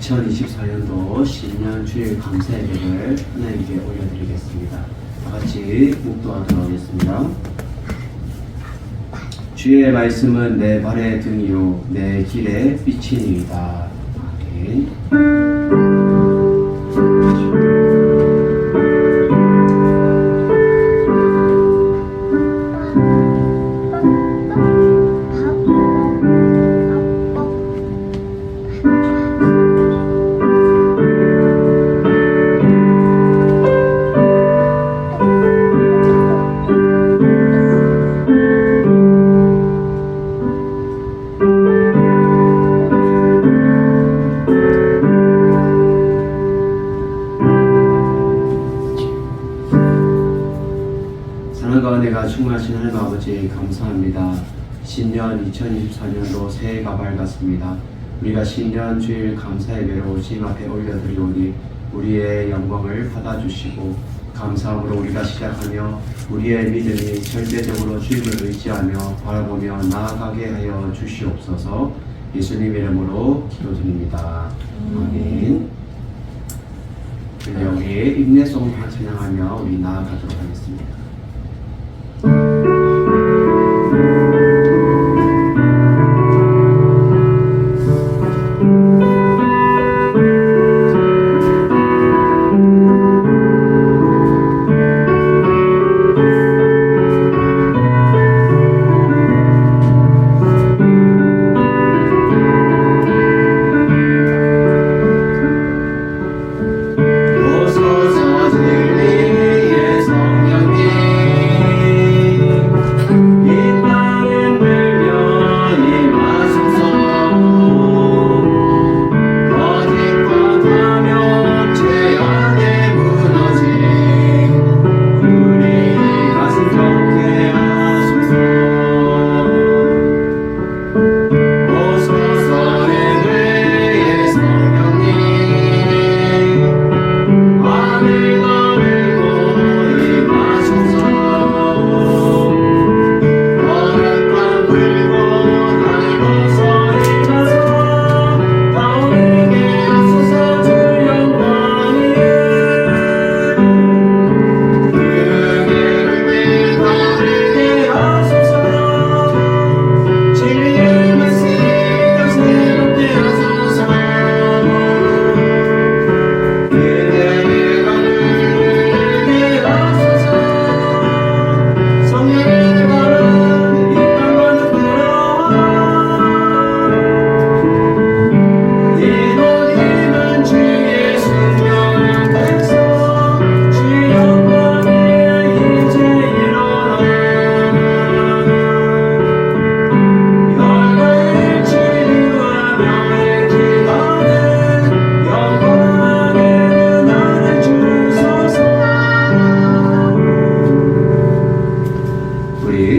2024년도 신년 주일 감사 예배를 하나님께 올려드리겠습니다. 다같이 묵도하도록 하겠습니다. 주의 말씀은 내 발의 등이요 내 길의 빛이니이다. 아멘. 사랑과 은혜가 충만하신 하나님 아버지 감사합니다. 신년 2024년도 새해가 밝았습니다. 우리가 신년 주일 감사 예배로 주님 앞에 올려드리오니 우리의 영광을 받아주시고 감사함으로 우리가 시작하며 우리의 믿음이 절대적으로 주님을 의지하며 바라보며 나아가게 하여 주시옵소서. 예수님 이름으로 기도드립니다. 아멘. 우리 인내송 찬양하며 우리 나아가도록 하겠습니다.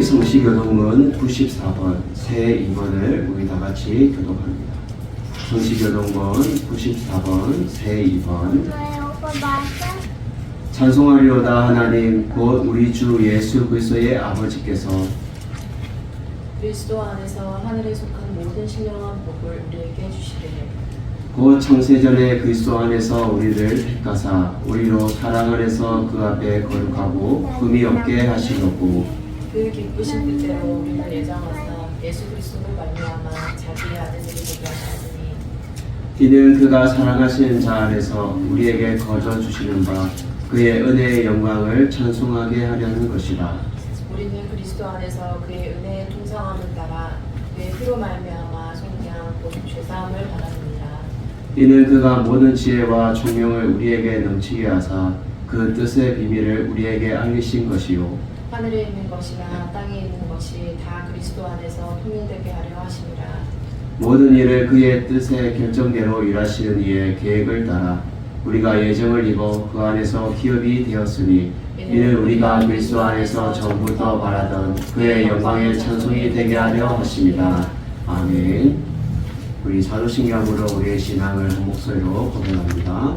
성시교동문 94번 새 2번을 우리 다같이 교독합니다. 성시교동문 94번 새 2번 찬송하리오다 하나님 곧 우리 주 예수 그리스도의 아버지께서 그리스도 안에서 하늘에 속한 모든 신령한 복을 우리에게 주시되 곧 창세전에 그리스도 안에서 우리를 택하사 우리로 사랑 안에서 그 앞에 거룩하고 흠이 없게 하시려고 그 기쁘신 뜻대로 우리를 예정하사 예수 그리스도를 말미암아 자기의 아들들이 되게 하셨으니 이는 그가 사랑하시는 자 안에서 우리에게 거저 주시는 바 그의 은혜의 영광을 찬송하게 하려는 것이라. 우리는 그리스도 안에서 그의 은혜의 통상함을 따라 그의 피로 말미암아 속량 곧 죄사함을 받았습니다. 이는 그가 모든 지혜와 총명을 우리에게 넘치게 하사 그 뜻의 비밀을 우리에게 알리신 것이요 하늘에 있는 것이나 땅에 있는 것이 다 그리스도 안에서 통일되게 하려 하심이라. 모든 일을 그의 뜻의 결정대로 일하시는 이의 계획을 따라 우리가 예정을 입어 그 안에서 기업이 되었으니 이는 우리가 그리스도 안에서 전부터 바라던 그의 영광의 찬송이 되게 하려 하십니다. 아멘. 우리 사도신경으로 우리의 신앙을 한 목소리로 고백합니다.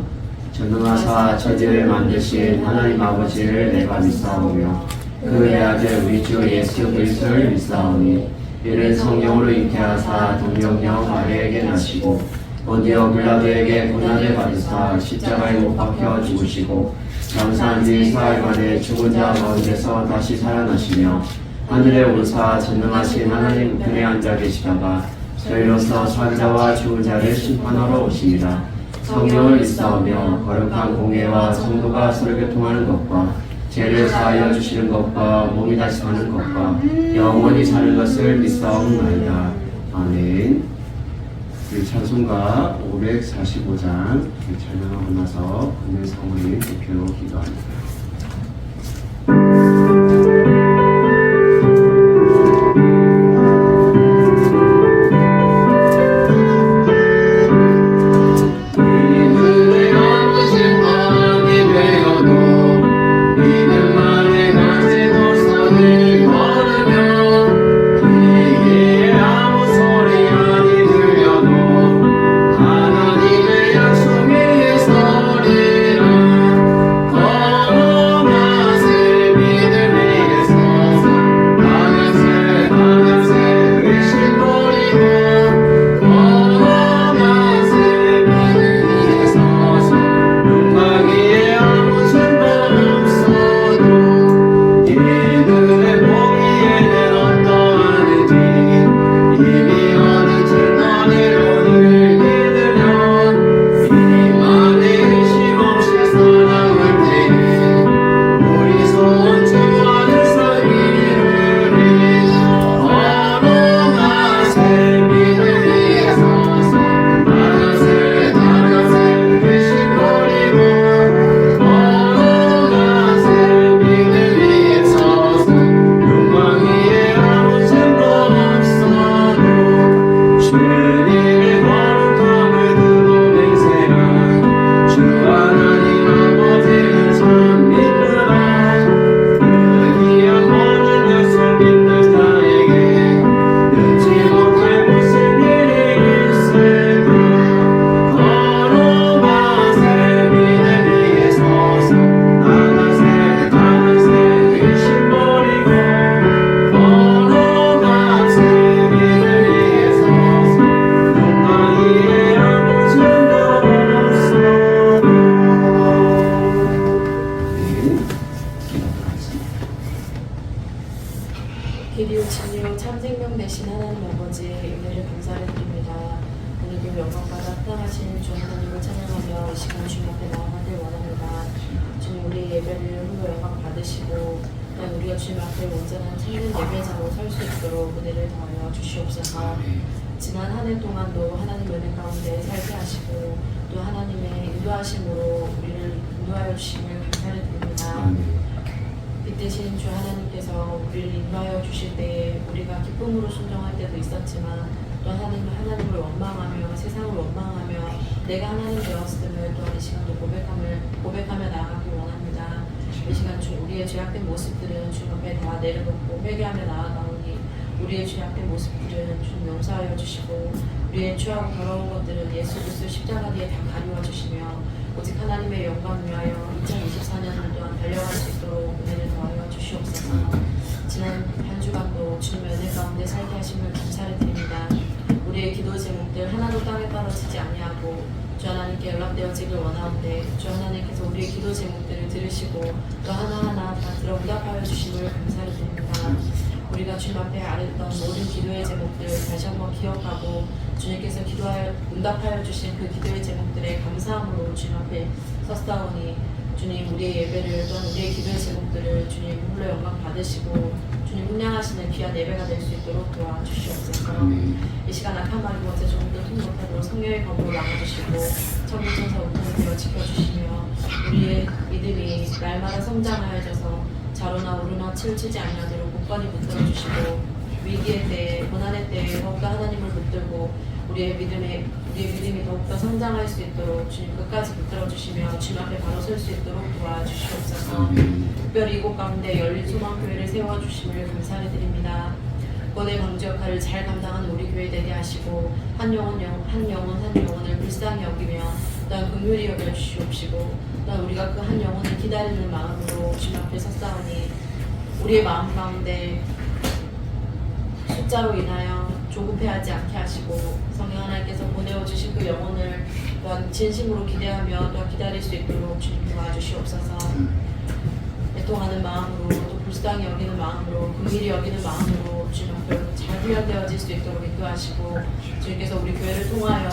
전능하사 천지를 만드신 하나님 아버지를 내가 믿사오며 그의 아들 우리 주 예수 그리스도를 믿사오니 이는 성령으로 잉태하사 동정녀 마리아에게 나시고 본디오 빌라도에게 고난을 받으사 십자가에 못 박혀 죽으시고 장사한 지 사흘 만에 죽은 자 가운데서 다시 살아나시며 하늘에 오르사 전능하신 하나님 우편에 앉아 계시다가 저희로서 산자와 죽은 자를 심판하러 오십니다. 성경을 믿사오며 거룩한 공예와 성도가 서로 교통하는 것과 죄를 사하여 주시는 것과 몸이 다시 사는 것과 영원히 사는 것을 믿사옵나이다. 아멘. 우리 찬송가 545장 찬양하고 나서 오늘 성우님 대표로 기도합니다. 길이요 진리요 참 생명 되신 하나님 아버지 은혜를 감사를 드립니다. 오늘도 영광받아 합당하신 주 하나님을 찬양하며 이 시간 주님 앞에 나아가길 원합니다. 주님 우리의 예배를 홀로 영광 받으시고 또한 우리가 주님 앞에 온전한 참된 예배자로 설 수 있도록 은혜를 더하여 주시옵소서. 지난 한 해 동안도 하나님 은혜 가운데 살게 하시고 또 하나님의 인도하심으로 우리를 인도하여 주심을 감사를 드립니다. 빛되신 주 하나님께서 우리를 인도하여 주실 때에 우리가 기쁨으로 순종할 때도 있었지만 또 하나님을 원망하며 세상을 원망하며 내가 하나님 되었음을 또한 이 시간도 고백하며 나아가길 원합니다. 이 시간 우리의 죄악된 모습들은 주님 앞에 다 내려놓고 회개하며 나아가오니 우리의 죄악된 모습들은 주님 용서하여 주시고 우리의 추하고 더러운 것들은 예수 그리스도 십자가 뒤에 다 가리워 주시며 오직 하나님의 영광을 위하여 2024년을 또한 달려갈 수 있도록 은혜를 더하여 주시옵소서. 지난 한 주간도 주님의 은혜 가운데 살게 하심을 감사를 드립니다. 우리의 기도 제목들 하나도 땅에 떨어지지 아니하고 주 하나님께 연락되어지길 원하는데 주 하나님께서 우리의 기도 제목들을 들으시고 또 하나하나 다 들어 응답하여 주심을 감사를 드립니다. 우리가 주님 앞에 아랬던 모든 기도의 제목들 다시 한번 기억하고 주님께서 응답하여 주신 그 기도의 제목들에 감사함으로 주님 앞에 섰사오니 주님 우리의 예배를 또한 우리의 기도의 제목들을 주님 홀로 영광 받으시고 주님 훈련하시는 귀한 예배가 될 수 있도록 도와주시옵소서. 이 시간 악한 말이 무엇에 조금 더 통곡하도록 성령의 검으로 막아주시고 천국천사 우편을 지켜주시며 우리의 믿음이 날마다 성장하여져서 자로나 오르나 치우치지 아니하도록 굳건히 붙들어주시고 위기의 때에 고난의 때에 더욱더 하나님을 붙들고 우리의 믿음이 더욱더 성장할 수 있도록 주님 끝까지 붙들어주시며 주님 앞에 바로 설 수 있도록 도와주시옵소서. 특별히 이곳 가운데 열린 소망교회를 세워주심을 감사를 드립니다. 권의 방주 역할을 잘 감당하는 우리 교회 되게 하시고 한 영혼을 불쌍히 여기며 또한 긍휼히 여겨 주시옵시고 또한 우리가 그 한 영혼을 기다리는 마음으로 주님 앞에 섰사오니 우리의 마음 가운데 숫자로 인하여 조급해하지 않게 하시고 성령 하나님께서 보내어주신 그 영혼을 또한 진심으로 기대하며 또한 기다릴 수 있도록 주님 도와주시옵소서. 애통하는 마음으로 또 불쌍히 여기는 마음으로 긍휼히 여기는 마음으로 주님 앞에 잘 훈련되어질 수 있도록 인도하시고 주님께서 우리 교회를 통하여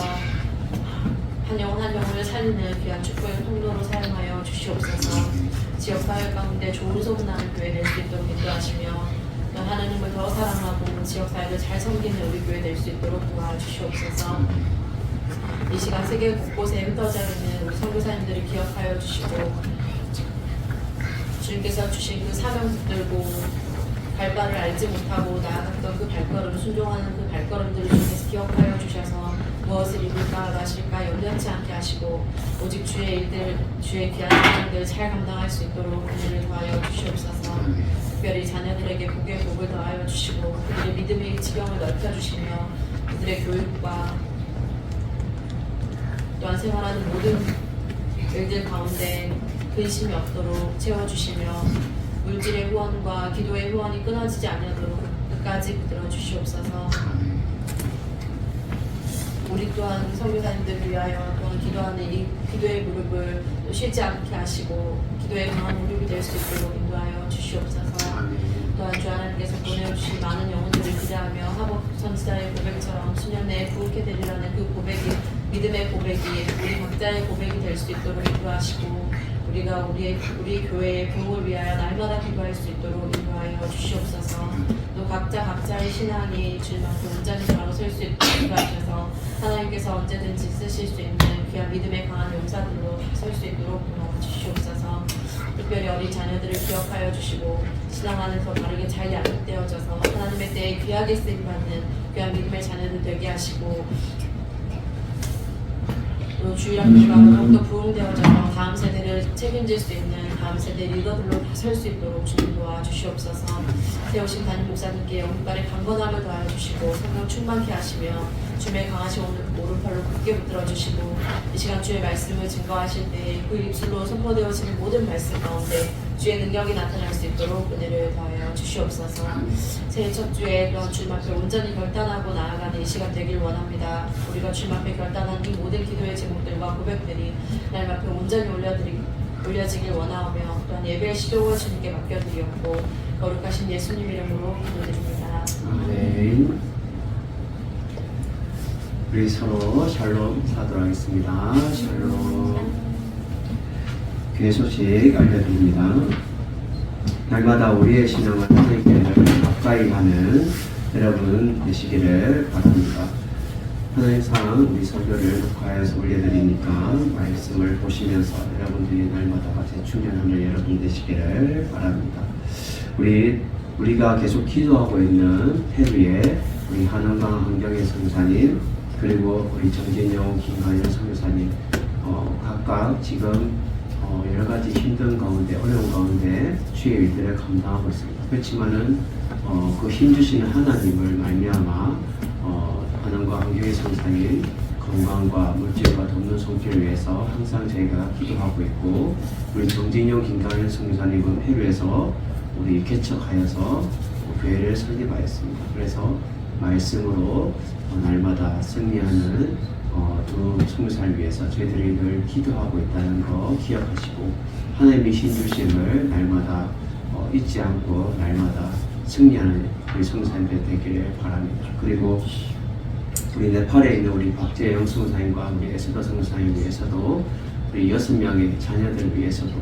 한 영혼 한 영혼을 살리는 귀한 축복의 통로로 사용하여 주시옵소서. 지역 사회 가운데 좋은 소문나는 교회 될 수 있도록 인도하시며 하나님을 더 사랑하고 지역 사회를 잘 섬기는 우리 교회 될 수 있도록 도와주시옵소서. 이 시간 세계 곳곳에 흩어져 있는 우리 선교사님들을 기억하여 주시고 주님께서 주신 그 사명 붙들고 발발을 알지 못하고 나아갔던 그 발걸음, 순종하는 그 발걸음들을 주님께서 기억하여 주셔서 무엇을 입을까 마실까 염려치 않게 하시고 오직 주의 일들, 주의 귀한 사명들을 잘 감당할 수 있도록 은혜를 더하여 주시옵소서. 특별히 자녀들에게 복의 복을 더하여 주시고 그들의 믿음의 지경을 넓혀주시며 그들의 교육과 또한 생활하는 모든 일들 가운데 근심이 없도록 채워주시며 물질의 후원과 기도의 후원이 끊어지지 않도록 끝까지 붙들어 주시옵소서. 우리 또한 선교사님들을 위하여 또한 기도하는 이 기도의 무릎을 쉬지 않게 하시고 기도의 강한 무릎이 될 수 있도록 인도하여 주시옵소서. 또한 주 하나님께서 보내주신 많은 영혼들을 기대하며 하복 선지자의 고백처럼 수년 내에 부흥케 되리라는 그 고백이 믿음의 고백이 우리 각자의 고백이 될 수 있도록 인도하시고 우리가 우리 교회의 부흥을 위하여 날마다 기도할 수 있도록 인도하여 주시옵소서. 또 각자의 신앙이 주님 앞에 온전히 바로 설 수 있도록 인도하셔서 하나님께서 언제든지 쓰실 수 있는 귀한 믿음의 강한 용사들로 설 수 있도록 도와주시옵소서. 특별히 어린 자녀들을 기억하여 주시고 신앙 안에서 바르게 잘 양육되어져서 하나님의 때에 귀하게 쓰임받는 귀한 믿음의 자녀들 되게 하시고 또 주일학교가 더욱더 부흥되어져서 다음 세대를 책임질 수 있는 다음 세대 리더들로 설 수 있도록 주님 도와주시옵소서. 세우신 담임 목사님께 영혼발의 강건함을 더하여주시고 성령 충만케 하시며 주의 강하신 오른팔로 굳게 붙들어주시고 이 시간 주의 말씀을 증거하실 때 그 입술로 선포되어지는 모든 말씀 가운데 주의 능력이 나타날 수 있도록 은혜를 더하여 주시옵소서. 새해 첫 주에 그런 주님 앞에 온전히 결단하고 나아가는 이 시간 되길 원합니다. 우리가 주님 앞에 결단한 이 모든 기도의 제목들과 고백들이 하나님 앞에 온전히 올려지길 원하오며 또한 예배의 시도와 주님께 맡겨드리었고 거룩하신 예수님 이름으로 기도드립니다. 아멘. 우리 서로 샬롬 인사하도록 하겠습니다. 샬롬. 교회 소식 알려드립니다. 날마다 우리의 신앙을 하나님께 가까이 가는 여러분 되시기를 바랍니다. 항상 우리 설교를 녹화해서 올려드리니까 말씀을 보시면서 여러분들이 날마다 재충전하는 여러분 되시기를 바랍니다. 우리가 계속 기도하고 있는 페루의 우리 한원강 환경의 선교사님 그리고 우리 정진영, 김가연 선교사님 각각 지금 여러 가지 힘든 가운데 어려운 가운데 주의 일들을 감당하고 있습니다. 그렇지만은 그 힘주시는 하나님을 말미암아 하나님과 환경의 선사님 건강과 물질과 돕는 손길을 위해서 항상 저희가 기도하고 있고 우리 정진영, 김가연 선교사님은 페루에서 우리 개척하여서 교회를 설립하였습니다. 그래서 말씀으로 날마다 승리하는 두 선교사를 위해서 저희들이 늘 기도하고 있다는 거 기억하시고 하나님의 신주심을 날마다 잊지 않고 날마다 승리하는 우리 선교사님들 되기를 바랍니다. 그리고 우리 네팔에 있는 우리 박재영 선교사님과 우리 에스더 선교사님 위해서도 우리 6명의 자녀들을 위해서도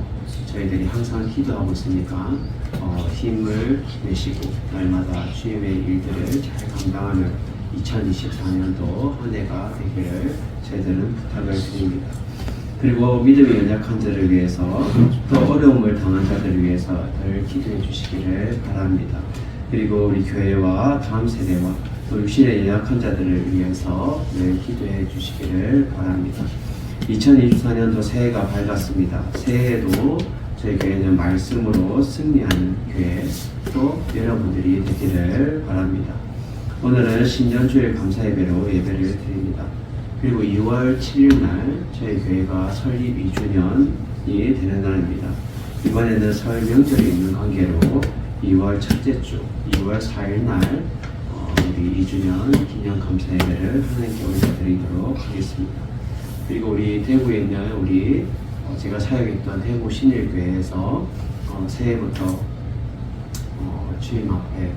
저희들이 항상 기도하고 있으니까 힘을 내시고 날마다 주님의 일들을 잘 감당하는 2024년도 한 해가 되기를 저희들은 부탁을 드립니다. 그리고 믿음이 연약한 자를 위해서 또 어려움을 당한 자들을 위해서 늘 기도해 주시기를 바랍니다. 그리고 우리 교회와 다음 세대와 또 육신의 연약한 자들을 위해서 늘 기도해 주시기를 바랍니다. 2024년도 새해가 밝았습니다. 새해에도 저희 교회는 말씀으로 승리하는 교회 또 여러분들이 되기를 바랍니다. 오늘은 신년주일 감사예배로 예배를 드립니다. 그리고 2월 7일 날 저희 교회가 설립 2주년이 되는 날입니다. 이번에는 설 명절이 있는 관계로 2월 첫째 주 2월 4일 날 우리 2주년 기념 감사 예배를 하나님께 올려드리도록 하겠습니다. 그리고 우리 대구에 있는 우리 제가 사역했던 대구 신일교회에서 새해부터 주님 앞에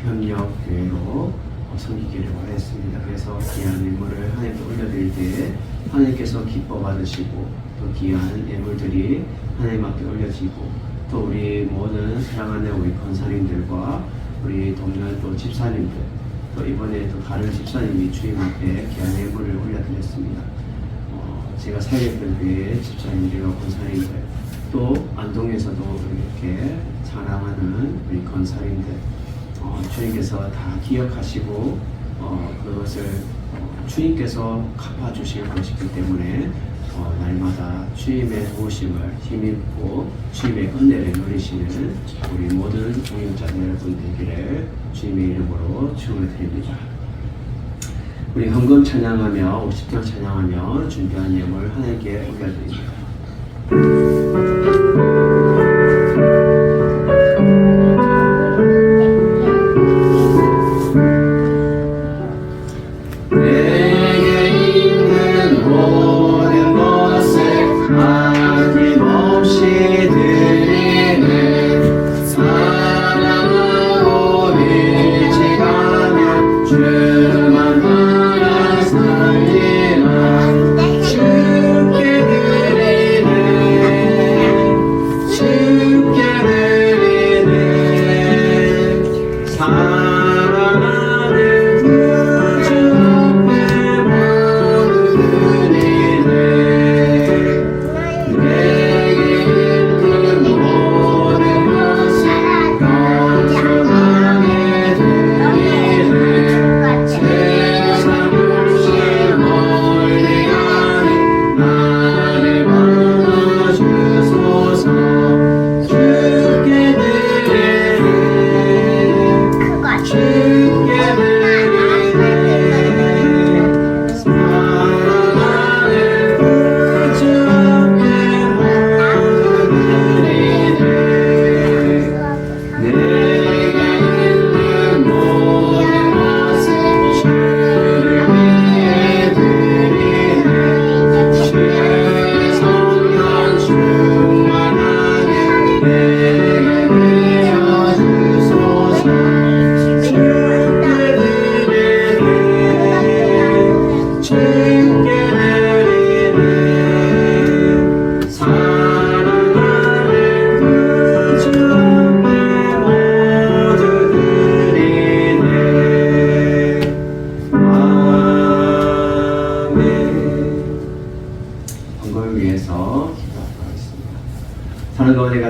협력교회로 섬기기를 원했습니다. 그래서 귀한 예물을 하나님께 올려드릴 때에 하나님께서 기뻐 받으시고 또 귀한 예물들이 하나님 앞에 올려지고 또 우리 모든 사랑하는 우리 권사님들과 우리 돕는 또 집사님들 또 이번에 또 다른 집사님이 주님 앞에 귀한 예물을 올려드렸습니다. 제가 사역했던 교회의 집사님들과 권사님들 또 안동에서도 이렇게 자랑하는 우리 권사님들 주님께서 다 기억하시고 그것을 주님께서 갚아주실 것이기 때문에 날마다 주님의 도우심을 힘입고 주님의 은혜를 누리시는 우리 모든 동역자들 여러분 되기를 주님의 이름으로 축원을 드립니다. 우리 헌금 찬양하며 50장 찬양하며 준비한 예물 하나님께 올려드립니다.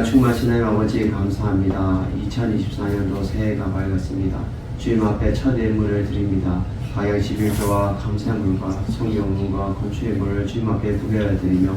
충만하신 하나님 아버지 감사합니다. 2024년도 새해가 밝았습니다. 주님 앞에 첫 예물을 드립니다. 가양 11조와 감사물과 성경문과 건축예물을 주님 앞에 구별해드리며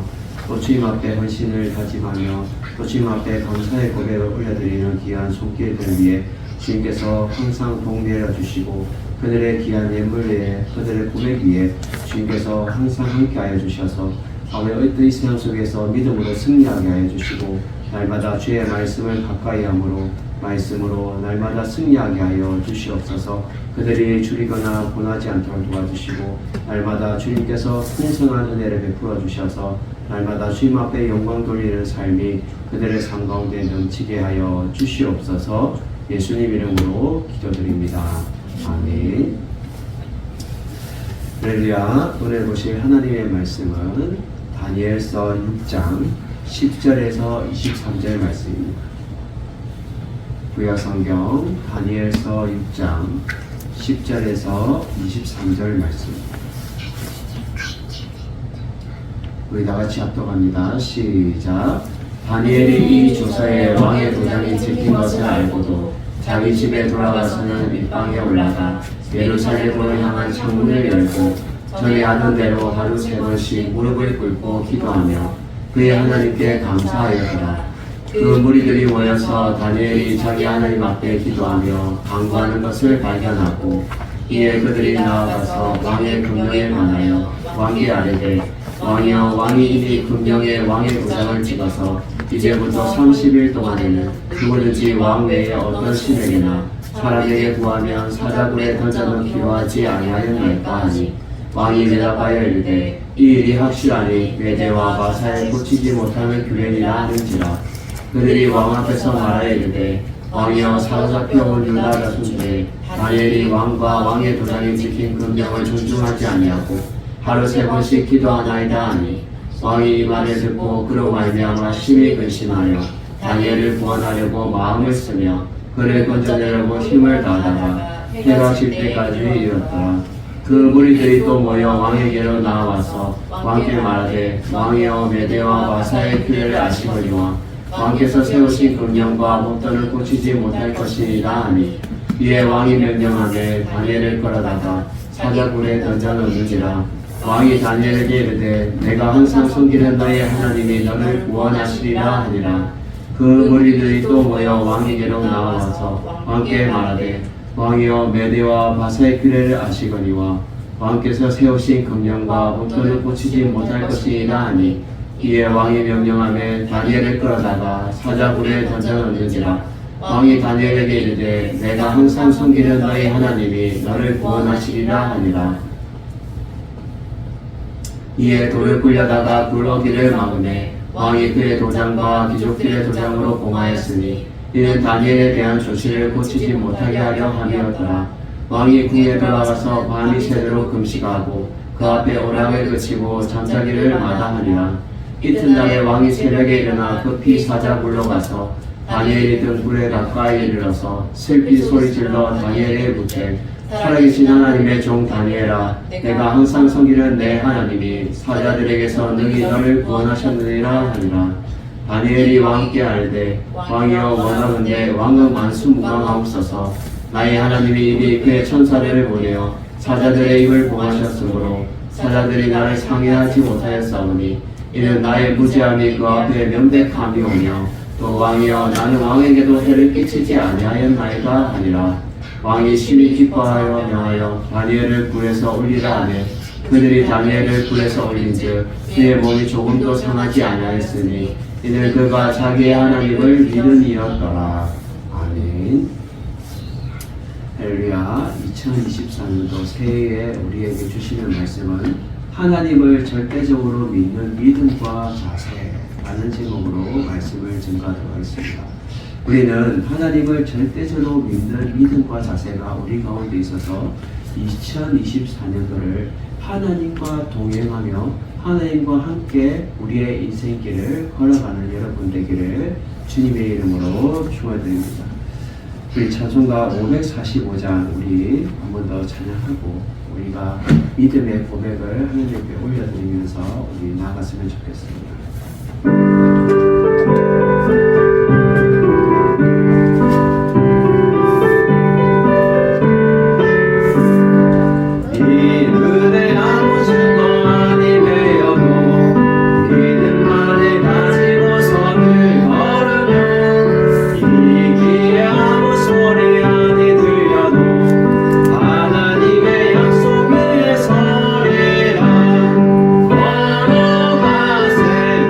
또 주님 앞에 헌신을 다짐하며 또 주님 앞에 감사의 고백을 올려드리는 귀한 손길들 위해 주님께서 항상 복 내려주시고 그들의 귀한 예물 위에 그들의 고백 위에 주님께서 항상 함께하여 주셔서 어의 세상 속에서 믿음으로 승리하게 하여 주시고 날마다 주의 말씀을 가까이 함으로 말씀으로 날마다 승리하게 하여 주시옵소서. 그들이 줄이거나 고나지 않도록 도와주시고 날마다 주님께서 풍성한 은혜를 베풀어 주셔서 날마다 주님 앞에 영광 돌리는 삶이 그들의 삶 가운데 넘치게 하여 주시옵소서. 예수님 이름으로 기도드립니다. 아멘. 할렐루야. 오늘 보실 하나님의 말씀은 다니엘서 6장 10절에서 23절 말씀입니다. 구약성경 다니엘서 6장 10절에서 23절 말씀입니다. 우리 다같이 합독합니다. 시작. 다니엘이 이 조사에 왕의 도장이 찍힌 것을 알고도 자기 집에 돌아가서는 밑방에 올라가 예루살렘으로 향한 창문을 열고 전에 하던 대로 하루 3번씩 무릎을 꿇고 기도하며 그의 하나님께 감사하였더라. 그 무리들이 모여서 다니엘이 자기 하나님 앞에 기도하며 간구하는 것을 발견하고 이에 그들이 나아가서 왕의 금령에 관하여 왕께 아뢰되 왕이여 왕이 이미 금령에 왕의 도장을 찍어서 이제부터 30일 동안에는 누구든지 왕 외에 어떤 신에게나 사람에게 구하면 사자굴에 던져넣기로 하지 아니하였나이까 하니 왕이 대답하여 이르되 이 일이 확실하니 메대와 마사에 꽂히지 못하는 규례니라 하는지라. 그들이 왕 앞에서 말하여 이르되 왕이여 사로잡혀온 유다 자손 중에 다니엘이 왕과 왕의 도장에 찍힌 금령을 존중하지 아니하고 하루 3번씩 기도하나이다 하니 왕이 이 말을 듣고 그로 말미암아 심히 근심하여 다니엘을 구원하려고 마음을 쓰며 그를 건져내려고 힘을 다하다가 해가 질 때까지 이르렀더라. 그 무리들이 또 모여 왕에게로 나와서 왕께 말하되 왕이여 메대와 마사의 규례를 아시거니와 왕께서 세우신 금령과 법도를 고치지 못할 것이니라 하니 이에 왕이 명령하되 다니엘을 끌어다가 사자굴에 던져넣는지라. 왕이 다니엘에게 이르되 내가 항상 섬기는 너의 하나님이 너를 구원하시리라 하니라. 그 무리들이 또 모여 왕에게로 나와서 왕께 말하되 왕이여 메대와 바사의 규례를 아시거니와 왕께서 세우신 금령과 법도를 고치지 못할 것이니라 하니 이에 왕이 명령하며 다니엘을 끌어다가 사자굴에 던져넣는지라. 왕이 다니엘에게 이르되 내가 항상 섬기는 너의 하나님이 너를 구원하시리라 하니라. 이에 돌을 굴려다가 굴러기를 막으매 왕이 그의 도장과 귀족들의 도장으로 봉하였으니 이는 다니엘에 대한 조치를 고치지 못하게 하려 함이었더라. 왕이 궁에 들어가서 밤이 새도록 금식하고 그 앞에 오락을 그치고 잠자기를 마다하니라. 이튿날에 왕이 새벽에 일어나 급히 사자굴로 가서 다니엘이 든 굴에 가까이 이르러서 슬피 소리질러 다니엘에 묻되 살아계신 하나님의 종 다니엘아, 내가 항상 섬기는 내 하나님이 사자들에게서 능히 너를 구원하셨느니라 하니라. 다니엘이 왕께 알되 왕이여 원하건대 왕은 만수무강하옵소서. 나의 하나님이 이미 그의 천사들을 보내어 사자들의 입을 봉하셨으므로 사자들이 나를 상해하지 못하였사오니 이는 나의 무지함이 그 앞에 명백함이오며 또 왕이여 나는 왕에게도 해를 끼치지 아니하였나이다 하니라. 왕이 심히 기뻐하여 명하여 다니엘을 굴에서 올리라 하매 그들이 다니엘을 굴에서 올린즉 그의 몸이 조금도 상하지 아니하였으니 이는 그가 자기의 하나님을 믿음이었더라. 아멘. 할렐루야. 2024년도 새해에 우리에게 주시는 말씀은 하나님을 절대적으로 믿는 믿음과 자세라는 제목으로 말씀을 증거하도록 하겠습니다. 우리는 하나님을 절대적으로 믿는 믿음과 자세가 우리 가운데 있어서 2024년도를 하나님과 동행하며 하나님과 함께 우리의 인생길을 걸어가는 여러분 되기를 주님의 이름으로 축원드립니다. 우리 찬송가 545장 우리 한 번 더 찬양하고 우리가 믿음의 고백을 하나님께 올려드리면서 우리 나아갔으면 좋겠습니다. 걸어가세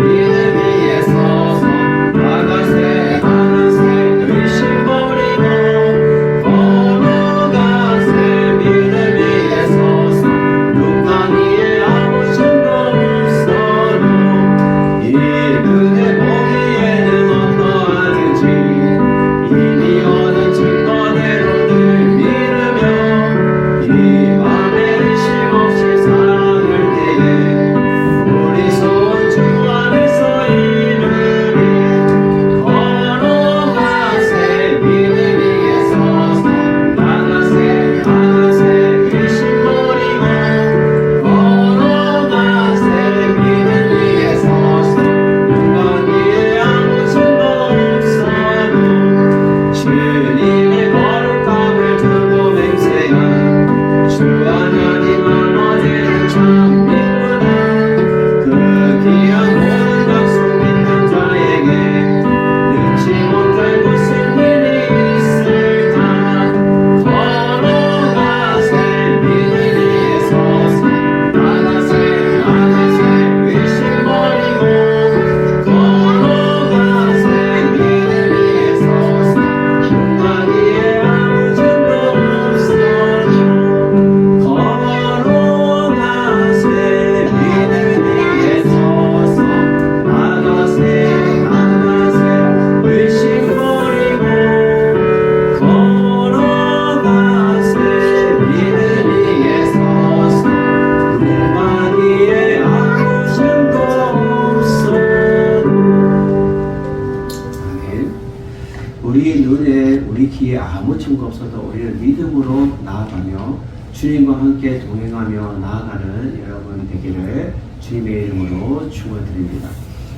수가 없어도 우리는 믿음으로 나아가며 주님과 함께 동행하며 나아가는 여러분 되기를 주님의 이름으로 축원드립니다.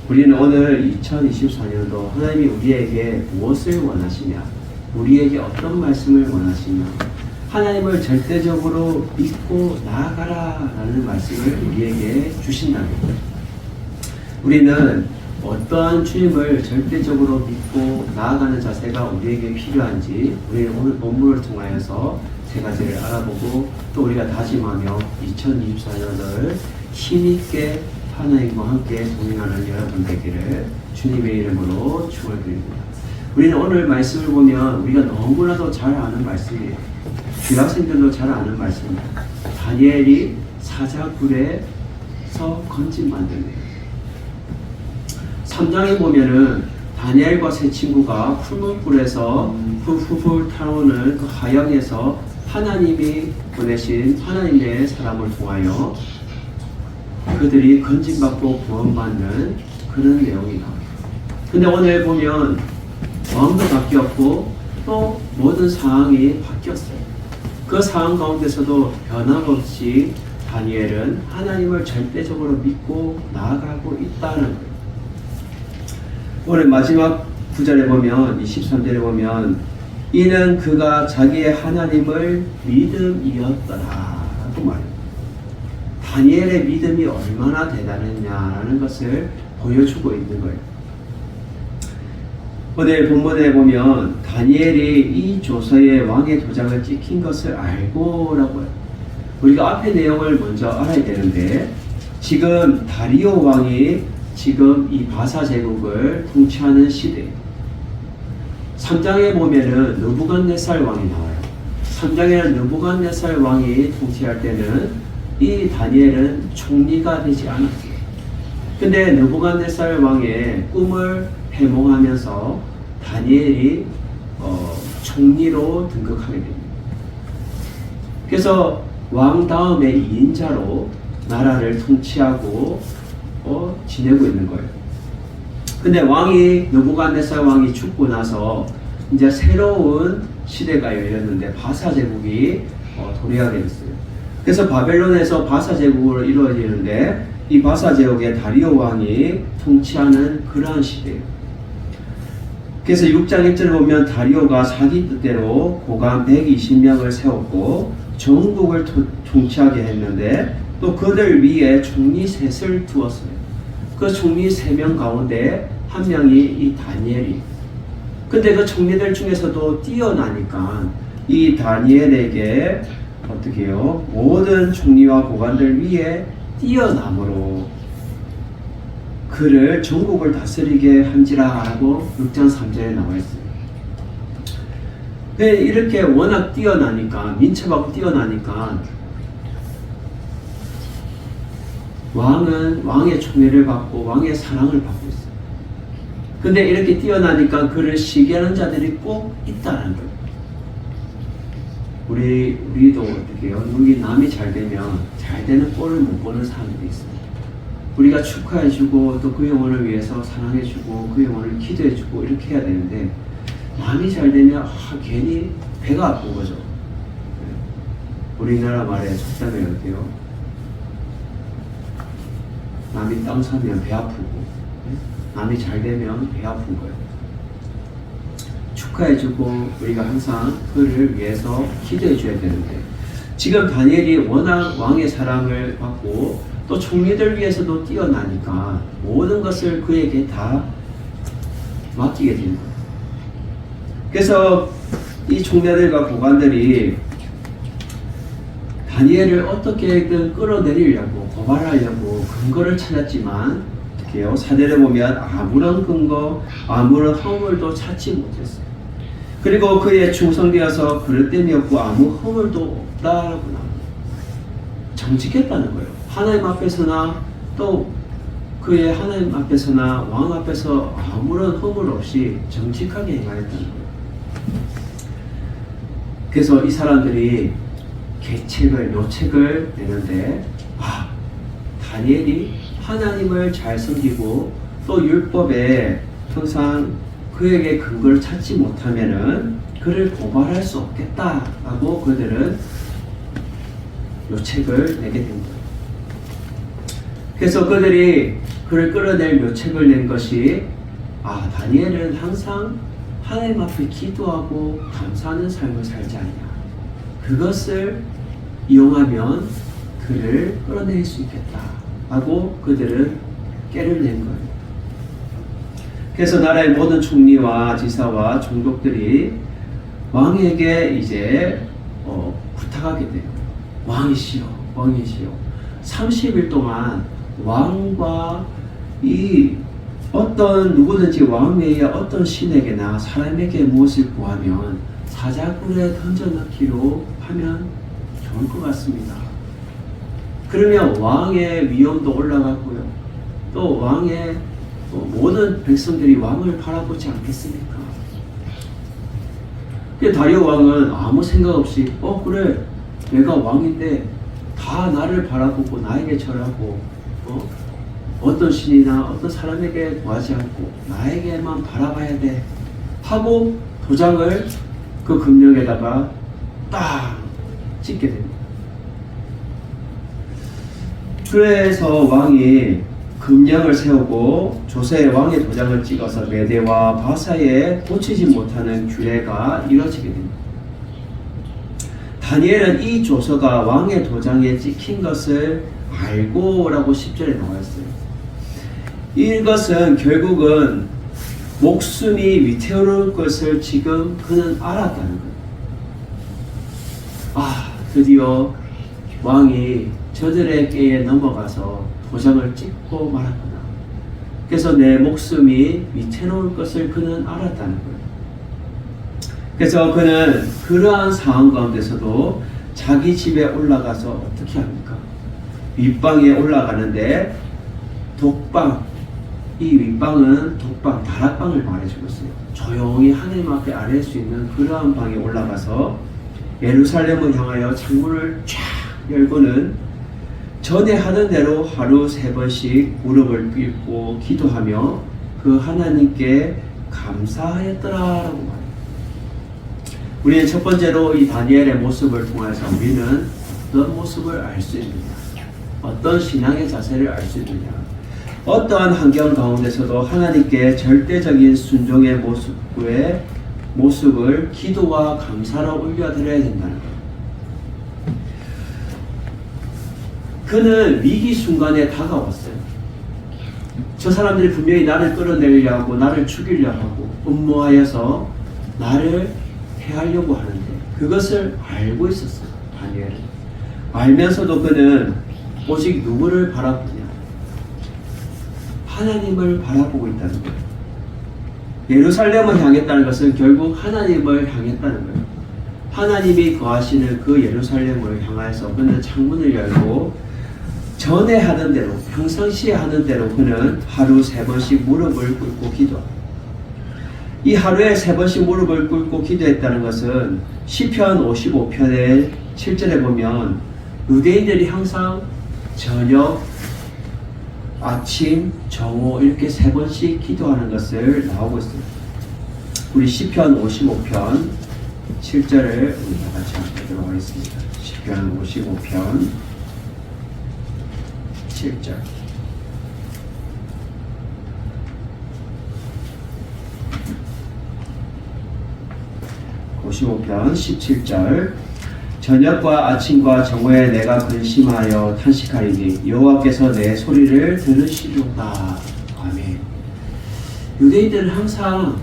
우리는 오늘 2024년도 하나님이 우리에게 무엇을 원하시냐, 우리에게 어떤 말씀을 원하시냐, 하나님을 절대적으로 믿고 나아가라 라는 말씀을 우리에게 주신다는 거예요. 우리는 어떠한 주님을 절대적으로 믿고 나아가는 자세가 우리에게 필요한지 우리는 오늘 본문을 통하여서 세 가지를 알아보고 또 우리가 다짐하며 2024년을 힘있게 하나님과 함께 동행하는 여러분 되기를 주님의 이름으로 축원드립니다. 우리는 오늘 말씀을 보면 우리가 너무나도 잘 아는 말씀이에요. 주학생들도 잘 아는 말씀입니다. 다니엘이 사자굴에서 건짐 만드네요. 3장에 보면은 다니엘과 세 친구가 풀문불에서 훌훌 타오르는 그 하영에서 하나님이 보내신 하나님의 사람을 통하여 그들이 건짐받고 구원받는 그런 내용이 나와요. 근데 오늘 보면 왕도 바뀌었고 또 모든 상황이 바뀌었어요. 그 상황 가운데서도 변함없이 다니엘은 하나님을 절대적으로 믿고 나아가고 있다는 거예요. 오늘 마지막 구절에 보면 23절에 보면 이는 그가 자기의 하나님을 믿음이었더라라고 말해요. 다니엘의 믿음이 얼마나 대단했냐라는 것을 보여주고 있는 거예요. 오늘 본문에 보면 다니엘이 이 조서에 왕의 도장을 찍힌 것을 알고라고 해요. 우리가 앞의 내용을 먼저 알아야 되는데 지금 다리오 왕이 지금 이 바사 제국을 통치하는 시대 3장에 보면은 느부갓네살 왕이 나와요. 3장에는 느부갓네살 왕이 통치할 때는 이 다니엘은 총리가 되지 않았어요. 근데 느부갓네살 왕의 꿈을 해몽하면서 다니엘이 총리로 등극하게 됩니다. 그래서 왕 다음에 2인자로 나라를 통치하고 지내고 있는 거예요. 근데 느부갓네살 왕이 죽고 나서 이제 새로운 시대가 열렸는데 바사 제국이 도래하게 됐어요. 그래서 바벨론에서 바사 제국으로 이루어지는데 이 바사 제국의 다리오 왕이 통치하는 그러한 시대예요. 그래서 6장 1절을 보면 다리오가 자기 뜻대로 고관 120명을 세웠고 전국을 통치하게 했는데 또 그들 위에 총리 셋을 두었어요. 그 총리 3명 가운데 한 명이 이 다니엘이. 근데 그 총리들 중에서도 뛰어나니까 이 다니엘에게 어떻게 해요? 모든 총리와 고관들 위에 뛰어남으로 그를 전국을 다스리게 한지라 라고 6장 3절에 나와 있어요. 이렇게 워낙 뛰어나니까 민첩하고 뛰어나니까 왕은 왕의 총애를 받고 왕의 사랑을 받고 있어요. 근데 이렇게 뛰어나니까 그를 시기하는 자들이 꼭 있다는 거예요. 우리도 어떻게 해요? 우리 남이 잘 되면 잘 되는 꼴을 못 보는 사람들이 있어요. 우리가 축하해주고 또 그 영혼을 위해서 사랑해주고 그 영혼을 기도해주고 이렇게 해야 되는데 남이 잘 되면 괜히 배가 아픈 거죠. 우리나라 말에 속담에 어때요? 남이 땅 사면 배 아프고 남이 잘 되면 배 아픈 거예요. 축하해주고 우리가 항상 그를 위해서 기도해줘야 되는데 지금 다니엘이 워낙 왕의 사랑을 받고 또 총리들 위해서도 뛰어나니까 모든 것을 그에게 다 맡기게 되는 거예요. 그래서 이 총리들과 고관들이 다니엘을 어떻게든 끌어내리려고 고발하려고 근거를 찾았지만 어떻게 해요? 사대를 보면 아무런 근거, 아무런 허물도 찾지 못했어요. 그리고 그의 충성되어서 그릇됨이 없고 아무 허물도 없다라고 나옵니다. 정직했다는 거예요. 하나님 앞에서나 또 그의 하나님 앞에서나 왕 앞에서 아무런 허물 없이 정직하게 행하였다는 거예요. 그래서 이 사람들이 묘책을 내는데 다니엘이 하나님을 잘 섬기고 또 율법에 항상 그에게 근거를 찾지 못하면은 그를 고발할 수 없겠다라고 그들은 묘책을 내게 됩니다. 그래서 그들이 그를 끌어낼 묘책을 낸 것이 다니엘은 항상 하나님 앞에 기도하고 감사하는 삶을 살지 않냐, 그것을 이용하면 그를 끌어낼 수 있겠다 하고 그들은 깨를 낸 거예요. 그래서 나라의 모든 총리와 지사와 총독들이 왕에게 이제 부탁하게 돼요. 왕이시여, 왕이시여. 30일 동안 왕과 이 어떤 누구든지 왕 외에 어떤 신에게나 사람에게 무엇을 구하면 사자굴에 던져넣기로 하면 좋을 것 같습니다. 그러면 왕의 위엄도 올라갔고요. 또 왕의 모든 백성들이 왕을 바라보지 않겠습니까? 다리오 왕은 아무 생각 없이 그래, 내가 왕인데 다 나를 바라보고 나에게 절하고 어떤 신이나 어떤 사람에게 구하지 않고 나에게만 바라봐야 돼 하고 도장을 그 금령에다가 딱 찍게 됩니다. 그래서 왕이 금령을 세우고 조세의 왕의 도장을 찍어서 메대와 바사에 고치지 못하는 규례가 이루어지게 됩니다. 다니엘은 이 조서가 왕의 도장에 찍힌 것을 알고 라고 10절에 나와 있어요. 이것은 결국은 목숨이 위태로울 것을 지금 그는 알았다는 거예요. 드디어 왕이 저들의 깨에 넘어가서 도장을 찍고 말았구나. 그래서 내 목숨이 위태로울 것을 그는 알았다는 거예요. 그래서 그는 그러한 상황 가운데서도 자기 집에 올라가서 어떻게 합니까? 윗방에 올라가는데 독방, 이 윗방은 독방, 다락방을 말해주고 있어요. 조용히 하나님 앞에 아뢰 수 있는 그러한 방에 올라가서 예루살렘을 향하여 창문을 쫙 열고는 전에 하던 대로 하루 3번씩 무릎을 꿇고 기도하며 그 하나님께 감사하였더라라고 말해요. 우리는 첫 번째로 이 다니엘의 모습을 통해서 우리는 어떤 모습을 알 수 있느냐, 어떤 신앙의 자세를 알 수 있느냐, 어떠한 환경 가운데서도 하나님께 절대적인 순종의 모습을 기도와 감사로 올려드려야 된다는 거예요. 그는 위기 순간에 다가왔어요. 저 사람들이 분명히 나를 끌어내려고 나를 죽이려 하고 음모하여서 나를 해하려고 하는데 그것을 알고 있었어요. 다니엘은 알면서도 그는 오직 누구를 바라보냐, 하나님을 바라보고 있다는 거예요. 예루살렘을 향했다는 것은 결국 하나님을 향했다는 거예요. 하나님이 거하시는 그 예루살렘을 향해서 그는 창문을 열고 전에 하던 대로, 평상시에 하던 대로 그는 하루 3번씩 무릎을 꿇고 기도합니다. 이 하루에 3번씩 무릎을 꿇고 기도했다는 것은 시편 55편의 7절에 보면 유대인들이 항상 저녁, 아침, 정오 이렇게 3번씩 기도하는 것을 나오고 있습니다. 우리 시편 55편 7절을 우리가 같이 보도록 하겠습니다. 시편 55편 7절. (55편) 17절. 저녁과 아침과 정오에 내가 근심하여 탄식하리니 여호와께서 내 소리를 들으시리로다. 아멘. 유대인들은 항상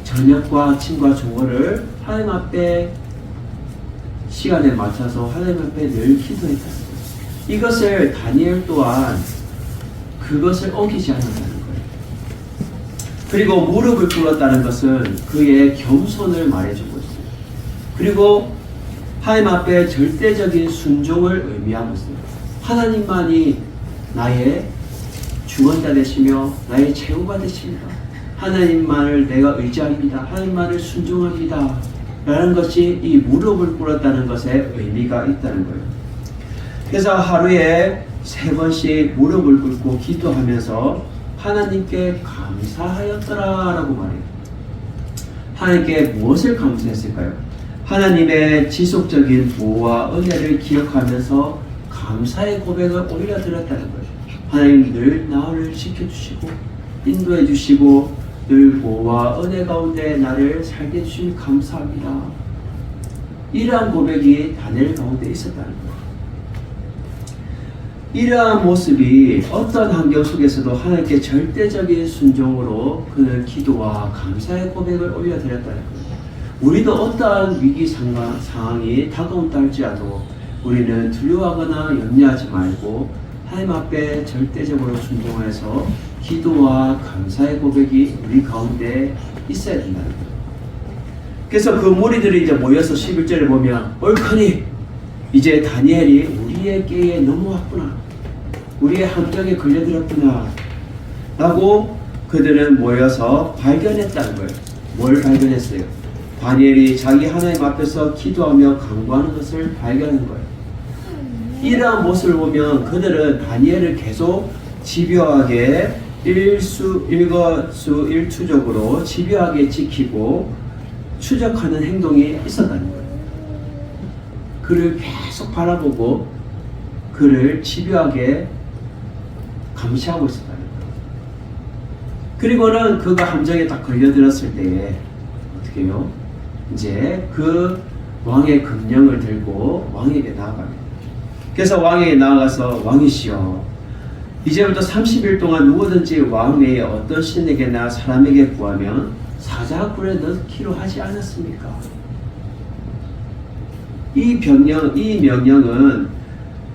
저녁과 아침과 정오를 하나님 앞에 시간에 맞춰서 하나님 앞에 늘 기도했다는 거예요. 이것을 다니엘 또한 그것을 어기지 않았다는 거예요. 그리고 무릎을 꿇었다는 것은 그의 겸손을 말해주고 있어요. 그리고 하나님 앞에 절대적인 순종을 의미하고 있어요. 하나님만이 나의 주권자 되시며 나의 최후가 되십니다. 하나님만을 내가 의지합니다. 하나님만을 순종합니다. 라는 것이 이 무릎을 꿇었다는 것에 의미가 있다는 거예요. 그래서 하루에 3번씩 무릎을 꿇고 기도하면서 하나님께 감사하였더라 라고 말해요. 하나님께 무엇을 감사했을까요? 하나님의 지속적인 보호와 은혜를 기억하면서 감사의 고백을 올려드렸다는 거예요. 하나님 늘 나를 지켜주시고 인도해 주시고 늘 보호와 은혜 가운데 나를 살게 해주시니 감사합니다. 이러한 고백이 다니엘 가운데 있었다는 거예요. 이러한 모습이 어떤 환경 속에서도 하나님께 절대적인 순종으로 그는 기도와 감사의 고백을 올려드렸다는 거예요. 우리도 어떠한 위기 상황이 다가온다 할지라도 우리는 두려워하거나 염려하지 말고 하나님 앞에 절대적으로 순종해서 기도와 감사의 고백이 우리 가운데 있어야 된다는 거예요. 그래서 그 무리들이 이제 모여서 11절에 보면 옳거니 이제 다니엘이 우리의 깨에 넘어왔구나, 우리의 함정에 걸려들었구나 라고 그들은 모여서 발견했다는 거예요. 뭘 발견했어요? 다니엘이 자기 하나님 앞에서 기도하며 간구하는 것을 발견한 거예요. 이러한 모습을 보면 그들은 다니엘을 계속 집요하게 일거수일투족으로 집요하게 지키고 추적하는 행동이 있었다는 거예요. 그를 계속 바라보고 그를 집요하게 감시하고 있었다는 거예요. 그리고는 그가 함정에 딱 걸려들었을 때에 어떻게 해요? 이제 그 왕의 금령을 들고 왕에게 나아갑니다. 그래서 왕에게 나아가서 왕이시여, 이제부터 30일 동안 누구든지 왕 외에 어떤 신에게나 사람에게 구하면 사자굴에 넣기로 하지 않았습니까? 이 명령은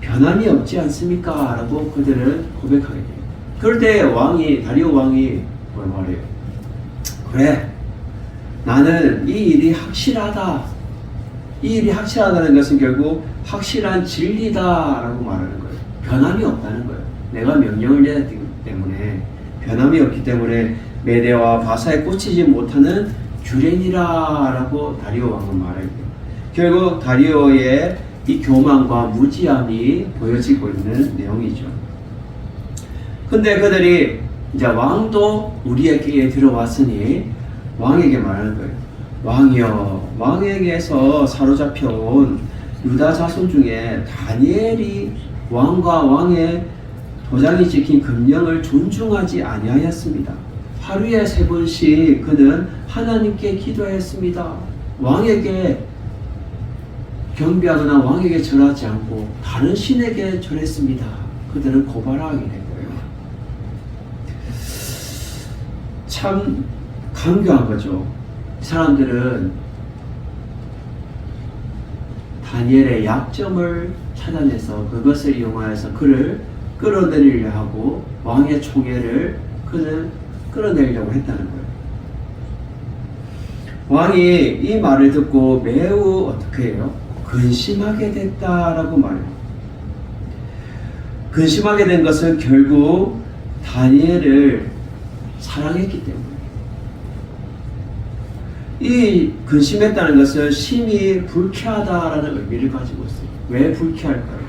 변함이 없지 않습니까? 라고 그들은 고백하게 돼요. 그럴 때 다리오 왕이 뭘 말해요? 그래, 나는 이 일이 확실하다. 이 일이 확실하다는 것은 결국 확실한 진리다 라고 말하는 거예요. 변함이 없다는 거예요. 내가 명령을 내렸기 때문에 변함이 없기 때문에 메대와 바사에 꽂히지 못하는 규례니라 라고 다리오 왕은 말해요. 결국 다리오의 이 교만과 무지함이 보여지고 있는 내용이죠. 근데 그들이 이제 왕도 우리의 끼에 들어왔으니 왕에게 말하는 거예요. 왕이여, 왕에게서 사로잡혀온 유다 자손 중에 다니엘이 왕과 왕의 도장이 찍힌 금령을 존중하지 아니하였습니다. 하루에 3번씩 그는 하나님께 기도했습니다. 왕에게 경배하거나 왕에게 절하지 않고 다른 신에게 절했습니다. 그들은 고발하게 된 거예요. 참 강교한 거죠. 사람들은 다니엘의 약점을 찾아내서 그것을 이용하여서 그를 끌어내리려 하고 왕의 총애를 그는 끌어내리려고 했다는 거예요. 왕이 이 말을 듣고 매우 어떻게 해요? 근심하게 됐다라고 말해요. 근심하게 된 것은 결국 다니엘을 사랑했기 때문에. 이 근심했다는 것은 심히 불쾌하다라는 의미를 가지고 있어요. 왜 불쾌할까요?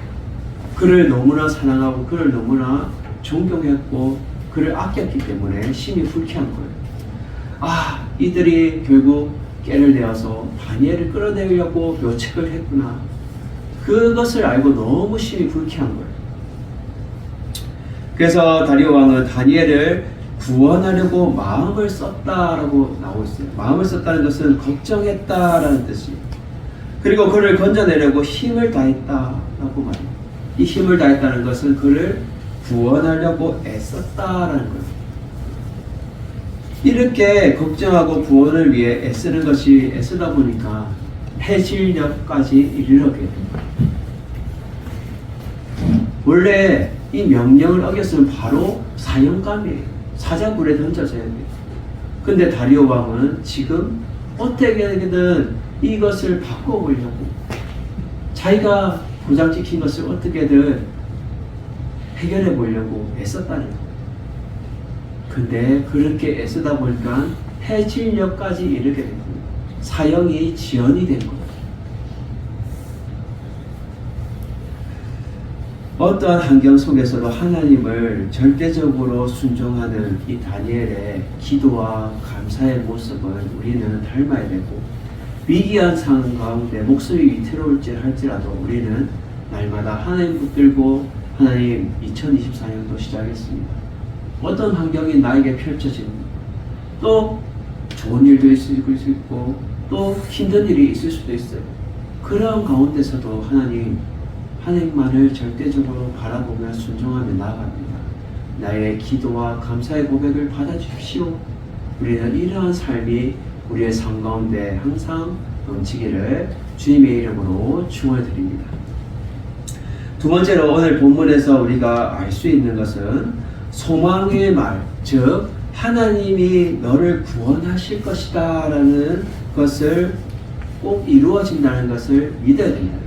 그를 너무나 사랑하고 그를 너무나 존경했고 그를 아꼈기 때문에 심히 불쾌한 거예요. 이들이 결국 깨를 내어서 다니엘을 끌어내려고 묘책을 했구나. 그것을 알고 너무 심히 불쾌한 거예요. 그래서 다리오 왕은 다니엘을 구원하려고 마음을 썼다라고 나오고 있어요. 마음을 썼다는 것은 걱정했다라는 뜻이에요. 그리고 그를 건져내려고 힘을 다했다라고 말해요. 이 힘을 다했다는 것은 그를 구원하려고 애썼다라는 거예요. 이렇게 걱정하고 구원을 위해 애쓰다 보니까 해질녘까지 이르게 됩니다. 원래 이 명령을 어겼으면 바로 사형감이에요. 사자굴에 던져져야 돼요. 근데 다리오 왕은 지금 어떻게든 이것을 바꿔보려고 자기가 도장 찍힌 것을 어떻게든 해결해 보려고 애썼다는 거예요. 근데 그렇게 애쓰다 보니까 해질녘까지 이르게 됩니다. 사형이 지연이 된 거예요. 어떠한 환경 속에서도 하나님을 절대적으로 순종하는 이 다니엘의 기도와 감사의 모습을 우리는 닮아야 되고, 위기한 상황 가운데 목숨이 위태로울지 할지라도 우리는 날마다 하나님 붙들고 하나님 2024년도 시작했습니다. 어떤 환경이 나에게 펼쳐집니다. 또 좋은 일도 있을 수 있고 또 힘든 일이 있을 수도 있어요. 그런 가운데서도 하나님만을 절대적으로 바라보며 순종하며 나아갑니다. 나의 기도와 감사의 고백을 받아주십시오. 우리는 이러한 삶이 우리의 삶 가운데 항상 넘치기를 주님의 이름으로 축원드립니다. 두 번째로 오늘 본문에서 우리가 알 수 있는 것은 소망의 말, 즉 하나님이 너를 구원하실 것이다 라는 것을 꼭 이루어진다는 것을 믿어야 된다는 거예요.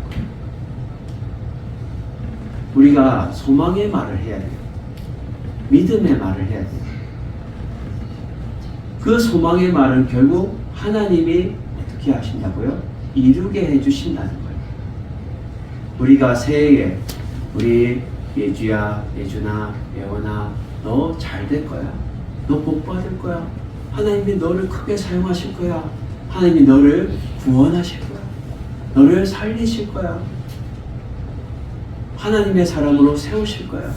우리가 소망의 말을 해야 돼요. 믿음의 말을 해야 돼요. 그 소망의 말은 결국 하나님이 어떻게 하신다고요? 이루게 해주신다는 거예요. 우리가 새해에 우리 예주야, 예준아, 예원아, 너 잘 될 거야. 너 복 받을 거야. 하나님이 너를 크게 사용하실 거야. 하나님이 너를 구원하실 거야. 너를 살리실 거야. 하나님의 사람으로 세우실 거야.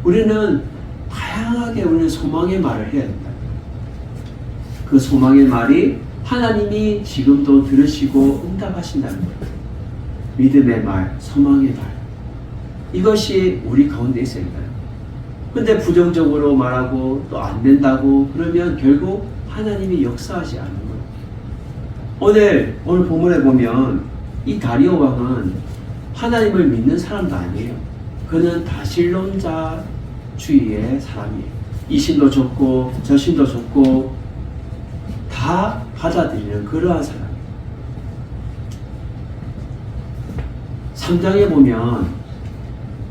우리는 다양하게 우리는 소망의 말을 해야 된다. 그 소망의 말이 하나님이 지금도 들으시고 응답하신다는 거예요. 믿음의 말, 소망의 말. 이것이 우리 가운데 있어야 돼요. 근데 부정적으로 말하고 또 안 된다고 그러면 결국 하나님이 역사하지 않는 거예요. 오늘 본문에 보면 이 다리오 왕은 하나님을 믿는 사람도 아니에요. 그는 다신론자주의의 사람이에요. 이 신도 좋고 저 신도 좋고 다 받아들이는 그러한 사람이에요. 3장에 보면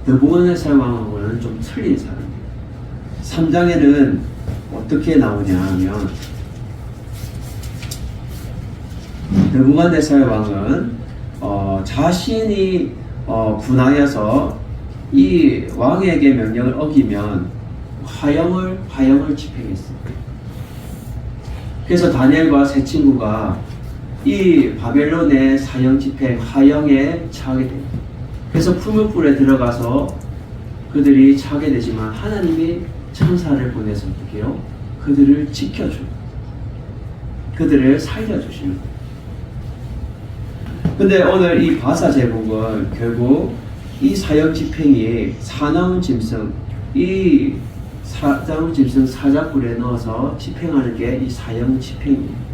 느부갓네살 왕하고는 좀 틀린 사람이에요. 3장에는 어떻게 나오냐 하면 느부갓네살 왕은 자신이 분하여서 이 왕에게 명령을 어기면 화형을 집행했습니다. 그래서 다니엘과 세 친구가 이 바벨론의 사형 집행, 화형에 처하게 됩니다. 그래서 풀무불에 들어가서 그들이 처하게 되지만 하나님이 천사를 보내서 어떻게 해요? 그들을 지켜줍니다. 그들을 살려주시는 거예요. 근데 오늘 이 바사 제국은 결국 이 사형 집행이 사나운 짐승, 이 사나운 짐승 사자굴에 넣어서 집행하는 게 이 사형 집행이에요.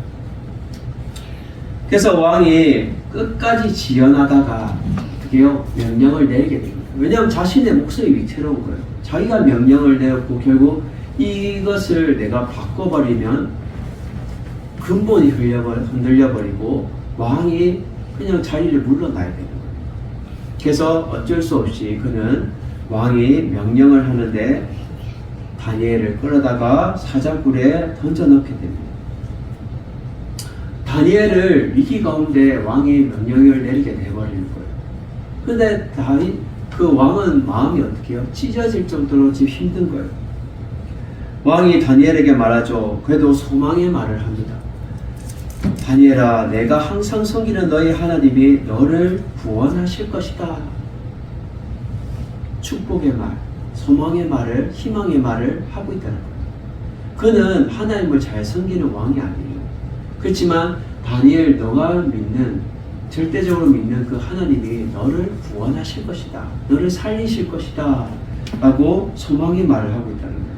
그래서 왕이 끝까지 지연하다가 어떻게요? 명령을 내리게 됩니다. 왜냐하면 자신의 목숨이 위태로운 거예요. 자기가 명령을 내었고 결국 이것을 내가 바꿔버리면 근본이 흔들려버리고 왕이 그냥 자리를 물러나야 되는 거예요. 그래서 어쩔 수 없이 그는 왕이 명령을 하는데 다니엘을 끌어다가 사자굴에 던져넣게 됩니다. 다니엘을 위기 가운데 왕이 명령을 내리게 돼버리는 거예요. 근데 그 왕은 마음이 어떻게 해요? 찢어질 정도로 지금 힘든 거예요. 왕이 다니엘에게 말하죠. 그래도 소망의 말을 합니다. 다니엘아, 내가 항상 섬기는 너희 하나님이 너를 구원하실 것이다. 축복의 말, 소망의 말을, 희망의 말을 하고 있다는 거예요. 그는 하나님을 잘 섬기는 왕이 아니에요. 그렇지만 다니엘, 너가 믿는, 절대적으로 믿는 그 하나님이 너를 구원하실 것이다. 너를 살리실 것이다. 라고 소망의 말을 하고 있다는 거예요.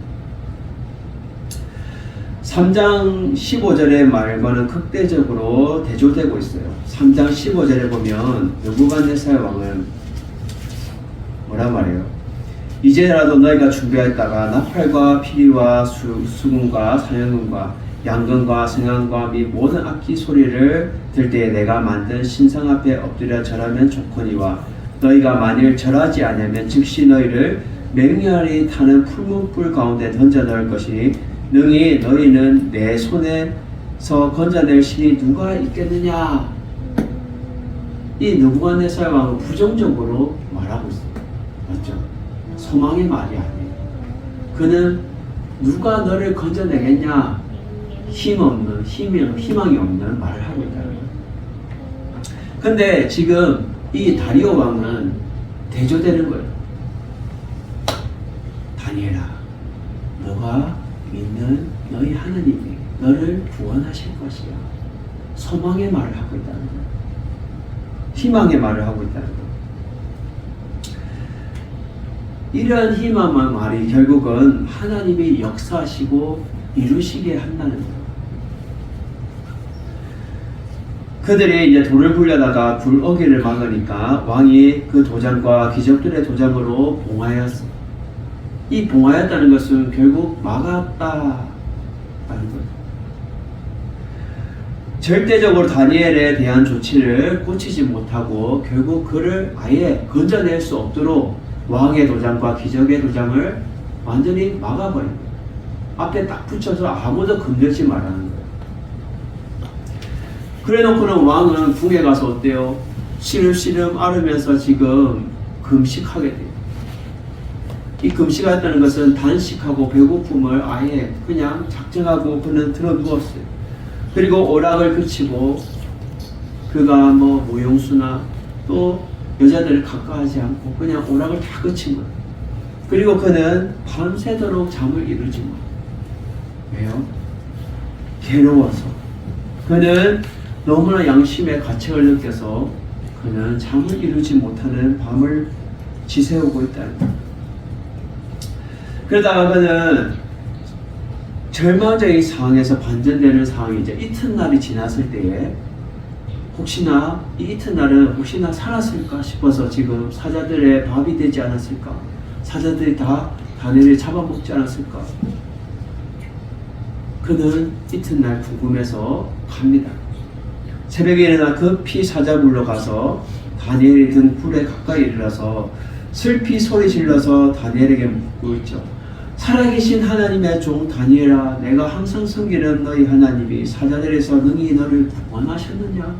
3장 15절의 말과는 극대적으로 대조되고 있어요. 3장 15절에 보면 느부갓네살 왕은 뭐라 말해요? 이제라도 너희가 준비했다가 나팔과 피리와 수금과 사냥금과 양금과 성향과 및 모든 악기 소리를 들 때에 내가 만든 신상 앞에 엎드려 절하면 좋거니와 너희가 만일 절하지 않으면 즉시 너희를 맹렬히 타는 풀무불 가운데 던져 넣을 것이니 능히 너희는 내 손에서 건져낼 신이 누가 있겠느냐. 이 느부갓네살 왕은 부정적으로 말하고 있습니다. 맞죠? 소망의 말이 아니에요. 그는 누가 너를 건져내겠냐? 힘없는, 희망이 없는 말을 하고 있다는 거예요. 근데 지금 이 다리오 왕은 대조되는 거예요. 다니엘아, 너가 믿는 너희 하나님이 너를 구원하실 것이야. 소망의 말을 하고 있다는 거예요. 희망의 말을 하고 있다는 거예요. 이러한 희망의 말이 결국은 하나님이 역사하시고 이루시게 한다는 거예요. 그들이 이제 돌을 굴려다가 불 어기를 막으니까 왕이 그 도장과 귀족들의 도장으로 봉하였어. 이 봉하였다는 것은 결국 막았다라는 거예요. 절대적으로 다니엘에 대한 조치를 고치지 못하고 결국 그를 아예 건져낼 수 없도록 왕의 도장과 귀족의 도장을 완전히 막아버린 거예요. 앞에 딱 붙여서 아무도 건들지 말라는 거예요. 그래놓고는 왕은 궁에 가서 어때요? 시름시름 앓으면서 지금 금식하게 돼요. 이 금식했다는 것은 단식하고 배고픔을 아예 그냥 작정하고 그는 들어 누웠어요. 그리고 오락을 그치고 그가 뭐 무용수나 또 여자들을 가까워하지 않고 그냥 오락을 다 그친 거예요. 그리고 그는 밤새도록 잠을 이루지 못. 왜요? 괴로워서. 그는 너무나 양심의 가책을 느껴서 그는 잠을 이루지 못하는 밤을 지새우고 있다는 거예요. 그러다가 그는 절망적인 상황에서 반전되는 상황이 이제 이튿날이 지났을 때에 혹시나 이 이튿날은 혹시나 살았을까 싶어서 지금 사자들의 밥이 되지 않았을까? 사자들이 다 다니엘을 잡아먹지 않았을까? 그는 이튿날 궁금해서 갑니다. 새벽에 일어나 급히 사자굴로 가서 다니엘이 든 굴에 가까이 이르러서 슬피 소리 질러서 다니엘에게 묻고 있죠. 살아계신 하나님의 종 다니엘아, 내가 항상 섬기는 너희 하나님이 사자들에서 능히 너를 구원하셨느냐?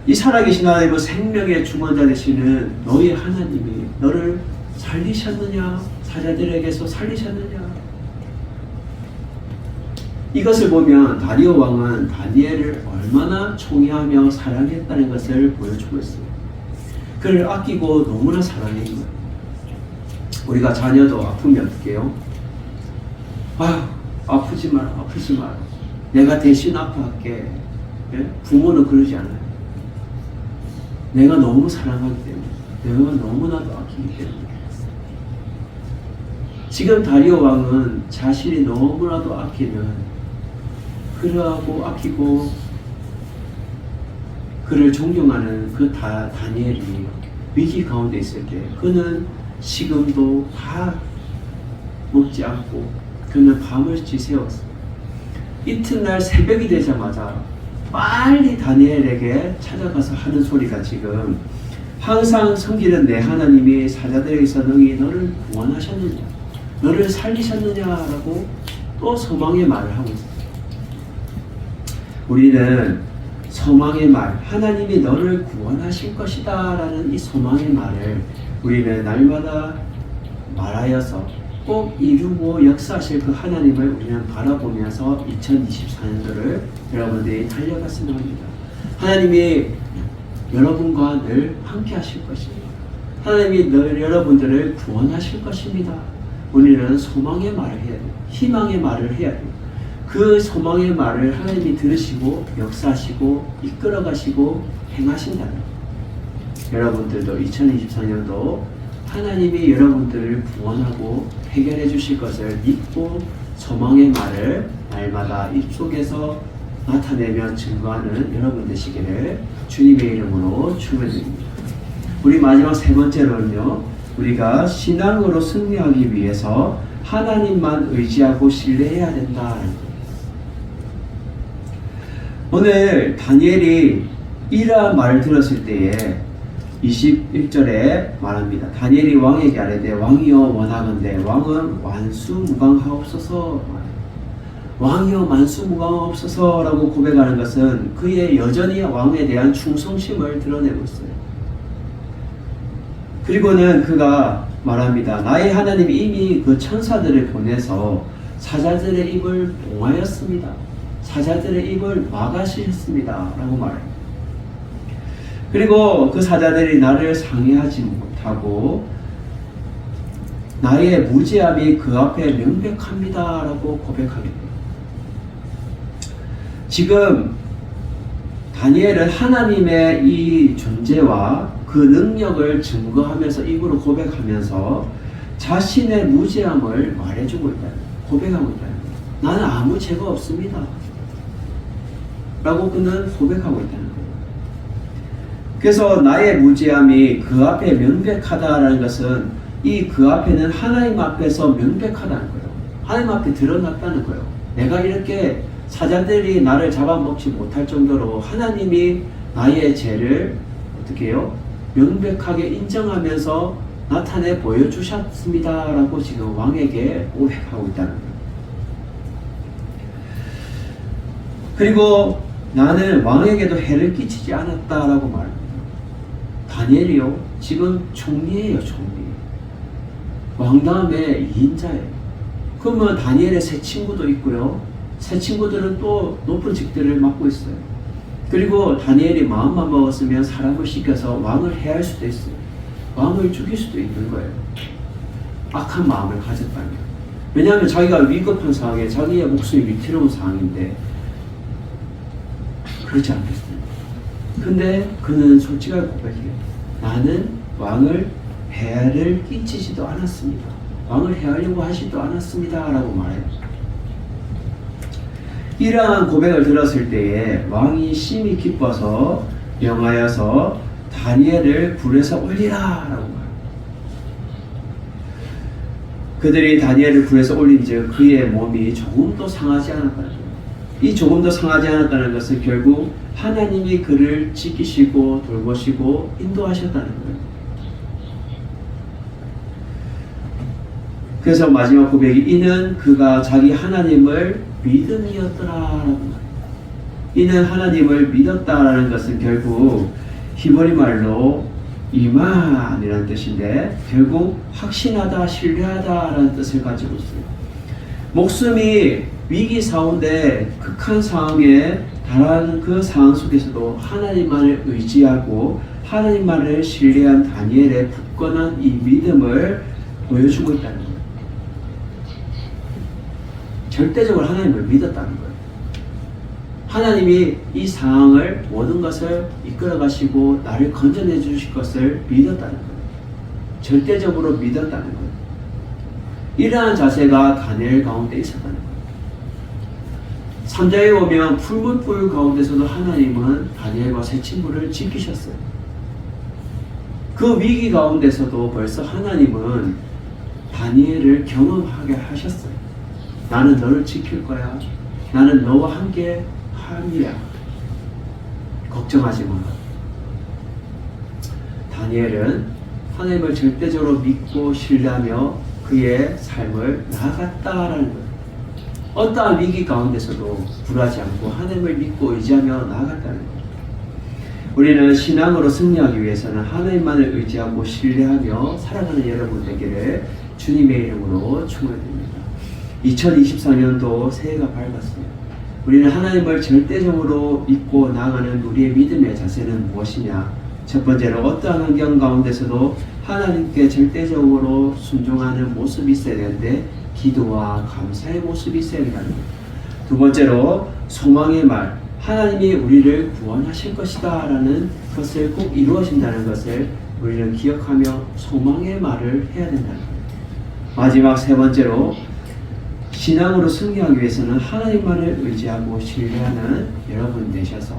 이 살아계신 하나님은 생명의 주관자 되시는 너희 하나님이 너를 살리셨느냐? 사자들에게서 살리셨느냐? 이것을 보면 다리오 왕은 다니엘을 얼마나 총애하며 사랑했다는 것을 보여주고 있어요. 그를 아끼고 너무나 사랑한 거예요. 우리가 자녀도 아프면 어떻게 해요? 아프지 마라, 아프지 마라. 내가 대신 아파할게. 예? 부모는 그러지 않아요. 내가 너무 사랑하기 때문에, 내가 너무나도 아끼기 때문에. 지금 다리오 왕은 자신이 너무나도 아끼는 그러하고 아끼고 그를 존경하는 그 다니엘이 위기 가운데 있을 때 그는 식음도 다 먹지 않고 그는 밤을 지새웠어요. 이튿날 새벽이 되자마자 빨리 다니엘에게 찾아가서 하는 소리가 지금 항상 섬기는 내 하나님이 사자들에게서 능히 너를 구원하셨느냐, 너를 살리셨느냐라고 또 소망의 말을 하고 있어요. 우리는 소망의 말, 하나님이 너를 구원하실 것이다 라는 이 소망의 말을 우리는 날마다 말하여서 꼭 이루고 역사하실 그 하나님을 우리는 바라보면서 2024년도를 여러분들이 달려갔으면 합니다. 하나님이 여러분과 늘 함께 하실 것입니다. 하나님이 늘 여러분들을 구원하실 것입니다. 우리는 소망의 말을 해야 돼요. 희망의 말을 해야 돼요. 그 소망의 말을 하나님이 들으시고 역사하시고 이끌어가시고 행하신다는 것. 여러분들도 2024년도 하나님이 여러분들을 구원하고 해결해 주실 것을 믿고 소망의 말을 날마다 입속에서 나타내며 증거하는 여러분 되시기를 주님의 이름으로 축원드립니다. 우리 마지막 세 번째로는요, 우리가 신앙으로 승리하기 위해서 하나님만 의지하고 신뢰해야 된다는 거예요. 오늘 다니엘이 이러한 말을 들었을 때에 21절에 말합니다. 다니엘이 왕에게 아뢰되 왕이여 원하건대 왕은 완수무강하옵소서. 왕이여 만수무강하옵소서 라고 고백하는 것은 그의 여전히 왕에 대한 충성심을 드러내고 있어요. 그리고는 그가 말합니다. 나의 하나님이 이미 그 천사들을 보내서 사자들의 입을 봉하였습니다. 사자들의 입을 막으셨습니다. 라고 말해요. 그리고 그 사자들이 나를 상해하지 못하고 나의 무지함이 그 앞에 명백합니다. 라고 고백하게 돼요. 지금 다니엘은 하나님의 이 존재와 그 능력을 증거하면서 입으로 고백하면서 자신의 무지함을 말해주고 있다. 고백하고 있다. 나는 아무 죄가 없습니다. 라고 그는 고백하고 있다는 거예요. 그래서 나의 무지함이 그 앞에 명백하다라는 것은 이 그 앞에는 하나님 앞에서 명백하다는 거예요. 하나님 앞에 드러났다는 거예요. 내가 이렇게 사자들이 나를 잡아먹지 못할 정도로 하나님이 나의 죄를 어떻게 해요? 명백하게 인정하면서 나타내 보여주셨습니다. 라고 지금 왕에게 고백하고 있다는 거예요. 그리고 나는 왕에게도 해를 끼치지 않았다라고 말합니다. 다니엘이요, 지금 총리예요, 총리. 왕 다음에 2인자예요. 그러면 다니엘의 세 친구도 있고요. 세 친구들은 또 높은 직들을 맡고 있어요. 그리고 다니엘이 마음만 먹었으면 사람을 시켜서 왕을 해할 수도 있어요. 왕을 죽일 수도 있는 거예요. 악한 마음을 가졌다면. 왜냐하면 자기가 위급한 상황에 자기의 목숨이 위태로운 상황인데 그렇지 않겠습니까? 근데 그는 솔직하게 고백해요. 나는 왕을 해를 끼치지도 않았습니다. 왕을 해하려고 하지도 않았습니다. 라고 말해요. 이러한 고백을 들었을 때에 왕이 심히 기뻐서 명하여서 다니엘을 불에서 올리라 라고 말해요. 그들이 다니엘을 불에서 올린즉 그의 몸이 조금도 상하지 않았다는 거예요. 이 조금도 상하지 않았다는 것은 결국 하나님이 그를 지키시고 돌보시고 인도하셨다는 거예요. 그래서 마지막 고백이 이는 그가 자기 하나님을 믿음이었더라라고 말해요. 이는 하나님을 믿었다라는 것은 결국 히브리 말로 이만이라는 뜻인데 결국 확신하다, 신뢰하다라는 뜻을 가지고 있어요. 목숨이 위기 가운데 극한 상황에 달하는 그 상황 속에서도 하나님만을 의지하고 하나님만을 신뢰한 다니엘의 굳건한 이 믿음을 보여주고 있다는 거예요. 절대적으로 하나님을 믿었다는 거예요. 하나님이 이 상황을 모든 것을 이끌어 가시고 나를 건져내 주실 것을 믿었다는 거예요. 절대적으로 믿었다는 거예요. 이러한 자세가 다니엘 가운데 있었다는 거예요. 3장에 보면 풀문불 가운데서도 하나님은 다니엘과 세 친구를 지키셨어요. 그 위기 가운데서도 벌써 하나님은 다니엘을 경험하게 하셨어요. 나는 너를 지킬 거야. 나는 너와 함께 함이야. 걱정하지 마. 다니엘은 하나님을 절대적으로 믿고 신뢰하며 그의 삶을 나아갔다라는 거예요. 어떠한 위기 가운데서도 불하지 않고 하나님을 믿고 의지하며 나아갔다는 거예요. 우리는 신앙으로 승리하기 위해서는 하나님만을 의지하고 신뢰하며 살아가는 여러분 되기를 주님의 이름으로 축원드립니다. 2024년도 새해가 밝았어요. 우리는 하나님을 절대적으로 믿고 나아가는 우리의 믿음의 자세는 무엇이냐? 첫 번째로 어떠한 환경 가운데서도 하나님께 절대적으로 순종하는 모습이 있어야 되는데 기도와 감사의 모습이 있어야 된다는 거예요. 두 번째로 소망의 말, 하나님이 우리를 구원하실 것이다 라는 것을 꼭 이루어진다는 것을 우리는 기억하며 소망의 말을 해야 된다는 거예요. 마지막 세 번째로 신앙으로 승리하기 위해서는 하나님만을 의지하고 신뢰하는 여러분 되셔서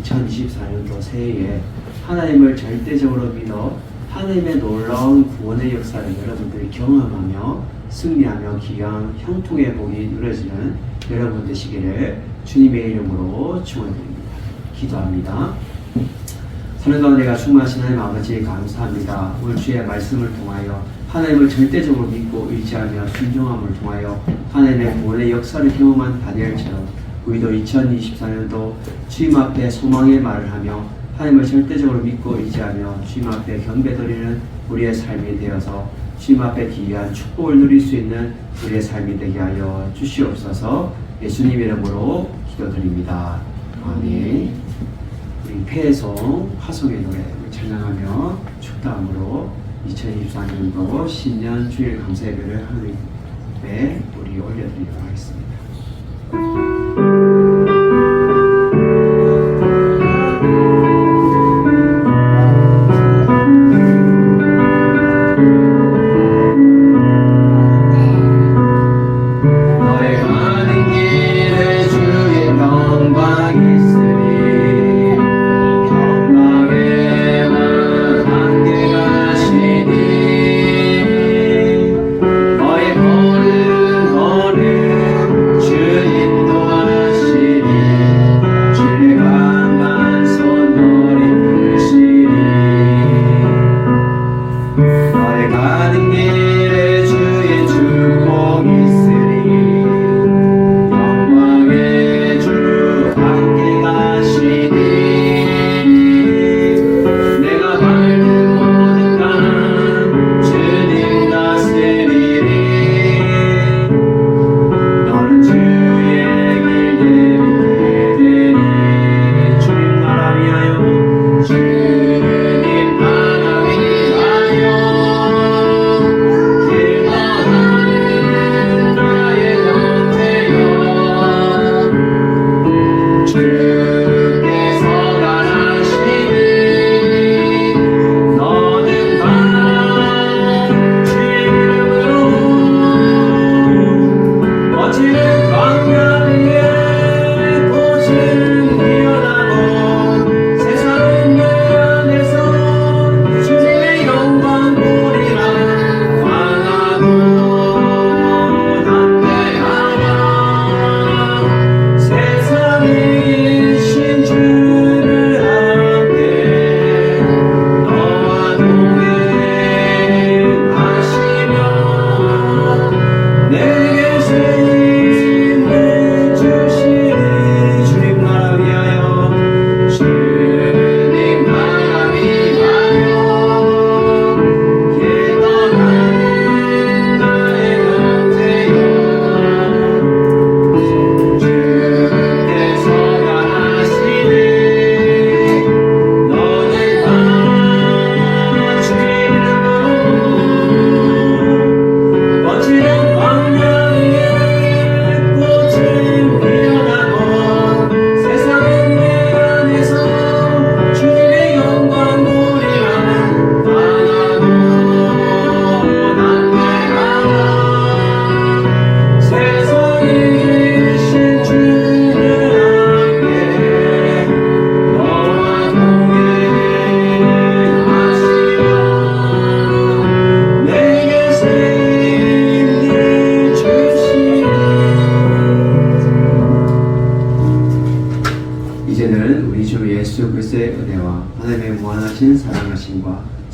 2024년도 새해에 하나님을 절대적으로 믿어 하나님의 놀라운 구원의 역사를 여러분들이 경험하며 승리하며 귀한 형통의 복이 누려지는 여러분 되시기를 주님의 이름으로 축원드립니다. 기도합니다. 사는 가운데가 충만하신 하나님 아버지 감사합니다. 오늘 주의 말씀을 통하여 하나님을 절대적으로 믿고 의지하며 순종함을 통하여 하나님의 구원의 역사를 경험한 다니엘처럼 우리도 2024년도 주님 앞에 소망의 말을 하며 하나님을 절대적으로 믿고 의지하며 주님 앞에 경배드리는 우리의 삶이 되어서 주님 앞에 귀한 축복을 누릴 수 있는 우리의 삶이 되게 하여 주시옵소서. 예수님 이름으로 기도드립니다. 아멘. 우리 폐송 화성의 노래 찬양하며 축도함으로 2024년도 신년 주일 감사 예배를 하나님께 우리 올려드리도록 하겠습니다.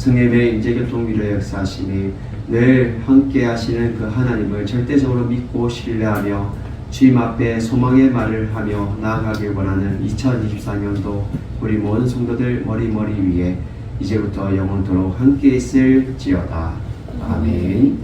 성령의 임재교통 위로의 역사하심이 늘 함께 하시는 그 하나님을 절대적으로 믿고 신뢰하며 주님 앞에 소망의 말을 하며 나아가길 원하는 2024년도 우리 모든 성도들 머리 위에 이제부터 영원토록 함께 있을지어다. 아멘.